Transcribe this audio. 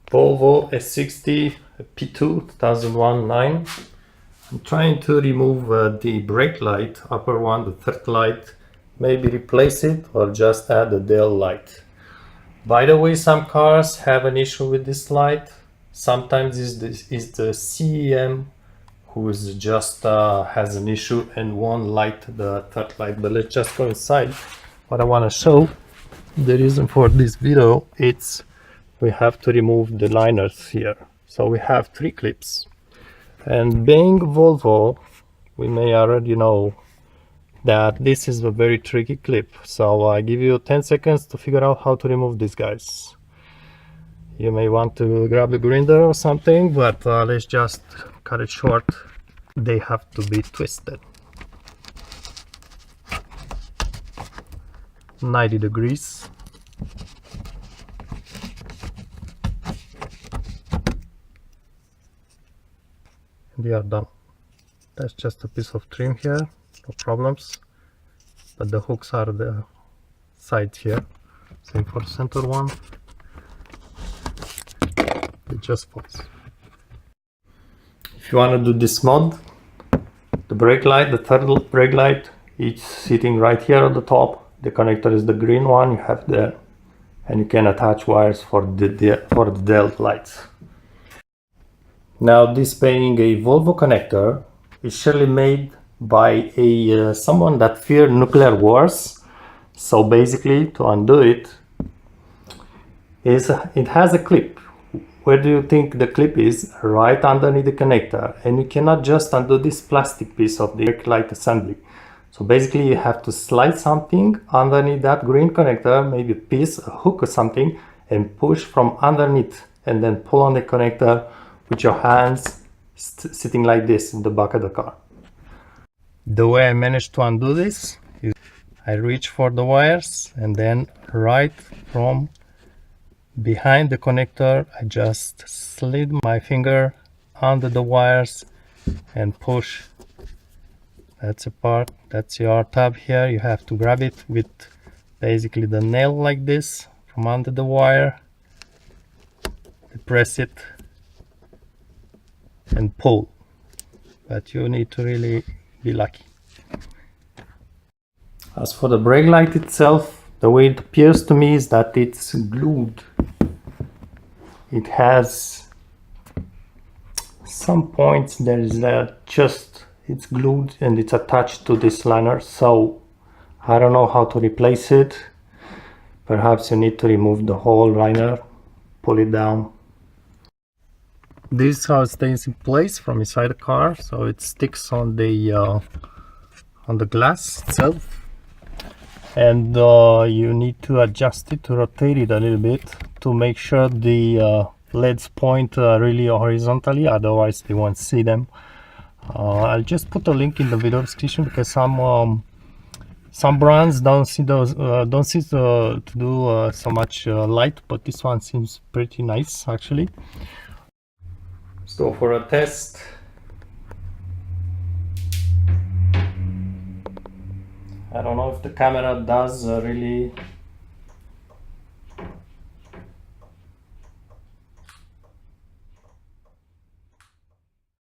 Volvo S60 P2 2001-9. I'm trying to remove the brake light, upper one, the third light, maybe replace it or just add a tail light. By the way, some cars have an issue with this light. Sometimes it's the CEM who is just has an issue and won't light the third light. But let's just go inside. What I want to show, the reason for this video, it's we have to remove the liners here. So we have 3 clips. And being Volvo, we may already know that this is a very tricky clip. So I give you 10 seconds to figure out how to remove these guys. You may want to grab a grinder or something, but let's just cut it short. They have to be twisted 90 degrees. They are done. That's just a piece of trim here, no problems, but the hooks are the sides here. Same for the center one. It just falls. If you want to do this mod, the brake light, the third brake light, it's sitting right here on the top. The connector is the green one you have there, and you can attach wires for the tail lights. Now, this being a Volvo connector, is surely made by someone that feared nuclear wars. So basically, to undo it, it has a clip. Where do you think the clip is? Right underneath the connector, and you cannot just undo this plastic piece of the brake light assembly. So basically, you have to slide something underneath that green connector, maybe a piece, a hook or something, and push from underneath, and then pull on the connector with your hands sitting like this in the back of the car. The way I managed to undo this is I reach for the wires, and then right from behind the connector I just slid my finger under the wires and push. That's a part, that's your tab here. You have to grab it with basically the nail like this from under the wire, press it and pull, but you need to really be lucky. As for the brake light itself, the way it appears to me is that it's glued. It has some points, there is it's glued and it's attached to this liner, so I don't know how to replace it. Perhaps you need to remove the whole liner, pull it down. This is how it stays in place from inside the car, so it sticks on the glass itself, and you need to adjust it, to rotate it a little bit to make sure the LEDs point really horizontally, otherwise they won't see them. I'll just put a link in the video description because some brands don't seem to do so much light, but this one seems pretty nice actually. Let's go for a test. I don't know if the camera does really